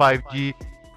5G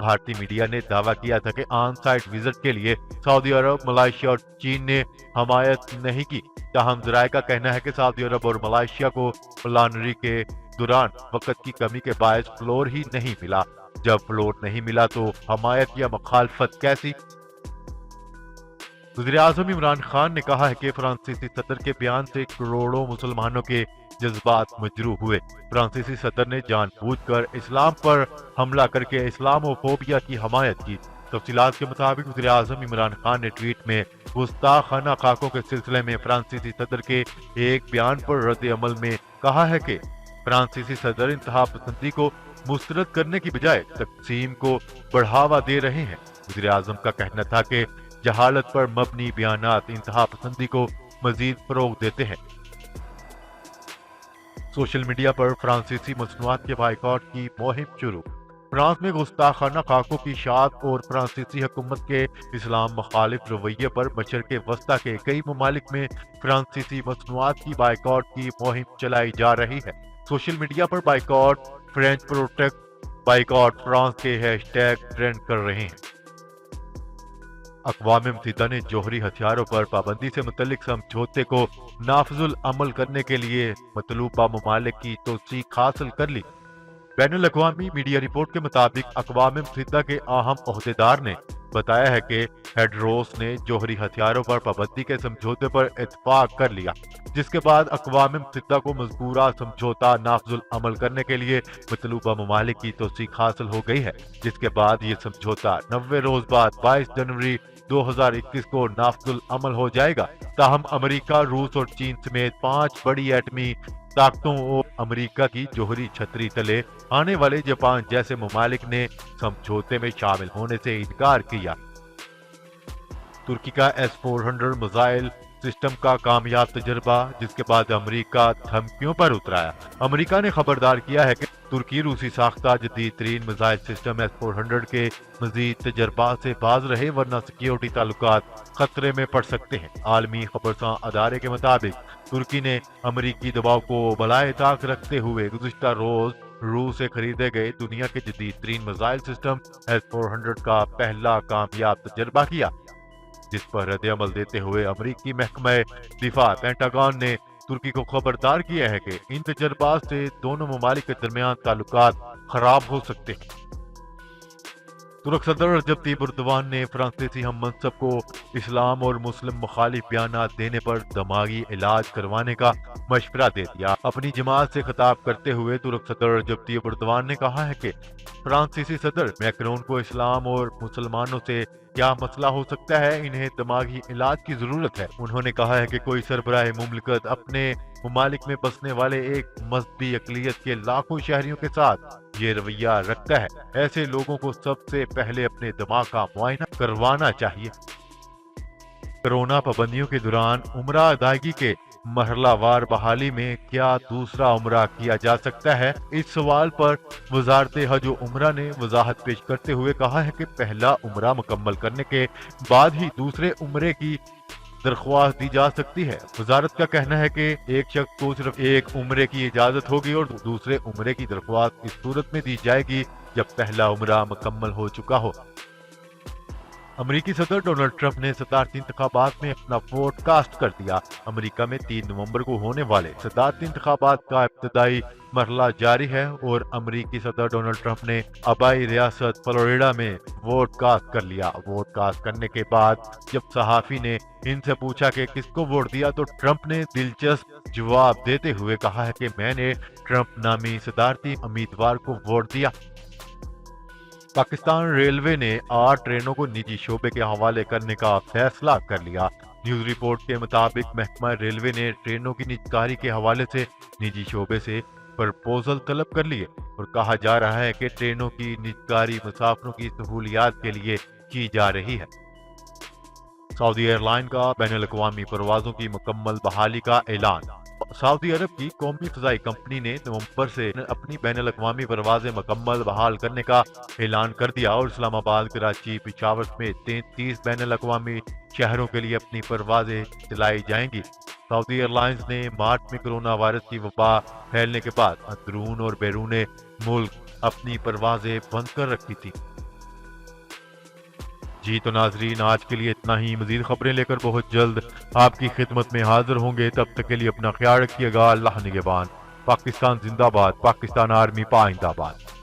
بھارتی media نے دعویٰ کیا تھا کہ آن سائٹ وزٹ کے لیے سعودی عرب، ملائیشیا اور چین نے حمایت نہیں کی۔ تاہم ذرائع کا کہنا ہے کہ سعودی عرب اور ملائیشیا کو پلانری کے دوران وقت کی کمی کے باعث فلور ہی نہیں ملا۔ جب فلور نہیں ملا تو حمایت یا مخالفت کیسی؟ وزیراعظم عمران خان نے کہا ہے کہ فرانسیسی صدر کے بیان سے کروڑوں مسلمانوں کے جذبات مجروح ہوئے۔ فرانسیسی صدر نے جان بوجھ کر اسلام پر حملہ کر کے اسلامو فوبیا کی حمایت کی۔ تفصیلات کے مطابق وزیراعظم عمران خان نے ٹویٹ میں گستاخانہ خاکوں کے سلسلے میں فرانسیسی صدر کے ایک بیان پر رد عمل میں کہا ہے کہ فرانسیسی صدر انتہا پسندی کو مسترد کرنے کی بجائے تقسیم کو بڑھاوا دے رہے ہیں۔ وزیراعظم کا کہنا تھا کہ جہالت پر مبنی بیانات انتہا پسندی کو مزید فروغ دیتے ہیں۔ سوشل میڈیا پر فرانسیسی مصنوعات کے بائیکاٹ کی مہم شروع۔ فرانس میں گستاخانہ خاکوں کی اشاعت اور فرانسیسی حکومت کے اسلام مخالف رویے پر مشرق وسطیٰ کے کئی ممالک میں فرانسیسی مصنوعات کی بائیکاٹ کی مہم چلائی جا رہی ہے۔ سوشل میڈیا پر boycott French protect boycott France کے ہیش ٹیگ ٹرینڈ کر رہے ہیں۔ اقوام متحدہ نے جوہری ہتھیاروں پر پابندی سے متعلق سمجھوتے کو نافذ العمل کرنے کے لیے مطلوبہ ممالک کی توثیق حاصل کر لی۔ بین الاقوامی میڈیا رپورٹ کے مطابق اقوام متحدہ کے اہم عہدیدار نے بتایا ہے کہ ہیڈروس نے جوہری ہتھیاروں پر پابندی کے سمجھوتے پر اتفاق کر لیا، جس کے بعد اقوام متحدہ کو مذکورہ سمجھوتہ نافذ العمل کرنے کے لیے مطلوبہ ممالک کی توثیق حاصل ہو گئی ہے، جس کے بعد یہ سمجھوتہ 90 روز بعد 22 جنوری 2021 کو نافذ العمل ہو جائے گا۔ تاہم امریکہ، روس اور چین سمیت 5 بڑی ایٹمی طاقتوں اور امریکہ کی جوہری چھتری تلے آنے والے جاپان جیسے ممالک نے سمجھوتے میں شامل ہونے سے انکار کیا۔ ترکی کا S-400 میزائل سسٹم کا کامیاب تجربہ، جس کے بعد امریکہ دھمکیوں پر اترایا۔ امریکہ نے خبردار کیا ہے کہ ترکی روسی ساختہ جدید ترین میزائل سسٹم S-400 کے مزید تجربات سے باز رہے، ورنہ سیکیورٹی تعلقات خطرے میں پڑ سکتے ہیں۔ عالمی خبرساں ادارے کے مطابق ترکی نے امریکی دباؤ کو بالائے طاق رکھتے ہوئے گزشتہ روز روس سے خریدے گئے دنیا کے جدید ترین میزائل سسٹم S-400 کا پہلا کامیاب تجربہ کیا، جس پر رد عمل دیتے ہوئے امریکی محکمہ دفاع پینٹاگون نے ترکی کو خبردار کیا ہے کہ ان تجربات سے دونوں ممالک کے درمیان تعلقات خراب ہو سکتے ہیں۔ ترک صدر رجب طیب اردوان نے فرانسیسی ہم منصب کو اسلام اور مسلم مخالف بیانات دینے پر دماغی علاج کروانے کا مشورہ دے دیا۔ اپنی جماعت سے خطاب کرتے ہوئے ترک صدر رجب طیب اردوان نے کہا ہے کہ فرانسیسی صدر میکرون کو اسلام اور مسلمانوں سے کیا مسئلہ ہو سکتا ہے، انہیں دماغی علاج کی ضرورت ہے۔ انہوں نے کہا ہے کہ کوئی سربراہ مملکت اپنے ممالک میں بسنے والے ایک مذہبی اقلیت کے لاکھوں شہریوں کے ساتھ یہ رویہ رکھتا ہے، ایسے لوگوں کو سب سے پہلے اپنے دماغ کا معائنہ کروانا چاہیے۔ کرونا پابندیوں کے دوران عمرہ ادائیگی کے مرحلہ وار بحالی میں کیا دوسرا عمرہ کیا جا سکتا ہے؟ اس سوال پر وزارت حج و عمرہ نے وضاحت پیش کرتے ہوئے کہا ہے کہ پہلا عمرہ مکمل کرنے کے بعد ہی دوسرے عمرے کی درخواست دی جا سکتی ہے۔ وزارت کا کہنا ہے کہ ایک شخص کو صرف ایک عمرے کی اجازت ہوگی اور دوسرے عمرے کی درخواست اس صورت میں دی جائے گی جب پہلا عمرہ مکمل ہو چکا ہو۔ امریکی صدر ڈونلڈ ٹرمپ نے صدارتی انتخابات میں اپنا ووٹ کاسٹ کر دیا۔ امریکہ میں 3 نومبر کو ہونے والے صدارتی انتخابات کا ابتدائی مرحلہ جاری ہے اور امریکی صدر ڈونلڈ ٹرمپ نے آبائی ریاست فلوریڈا میں ووٹ کاسٹ کر لیا۔ ووٹ کاسٹ کرنے کے بعد جب صحافی نے ان سے پوچھا کہ کس کو ووٹ دیا تو ٹرمپ نے دلچسپ جواب دیتے ہوئے کہا ہے کہ میں نے ٹرمپ نامی صدارتی امیدوار کو ووٹ دیا۔ پاکستان ریلوے نے 8 ٹرینوں کو نجی شعبے کے حوالے کرنے کا فیصلہ کر لیا۔ نیوز رپورٹ کے مطابق محکمہ ریلوے نے ٹرینوں کی نجکاری کے حوالے سے نجی شعبے سے پرپوزل طلب کر لیے اور کہا جا رہا ہے کہ ٹرینوں کی نجکاری مسافروں کی سہولیات کے لیے کی جا رہی ہے۔ سعودی ایئر لائن کا بین الاقوامی پروازوں کی مکمل بحالی کا اعلان۔ سعودی عرب کی قومی فضائی کمپنی نے نومبر سے اپنی بین الاقوامی پروازیں مکمل بحال کرنے کا اعلان کر دیا اور اسلام آباد، کراچی، پشاور میں 33 بین الاقوامی شہروں کے لیے اپنی پروازیں چلائی جائیں گی۔ سعودی ایئر لائنز نے مارچ میں کرونا وائرس کی وبا پھیلنے کے بعد اندرون اور بیرون ملک اپنی پروازیں بند کر رکھی تھی۔ جی تو ناظرین آج کے لیے اتنا ہی، مزید خبریں لے کر بہت جلد آپ کی خدمت میں حاضر ہوں گے، تب تک کے لیے اپنا خیال رکھیے گا، اللہ نگہبان۔ پاکستان زندہ باد، پاکستان آرمی پائندہ باد۔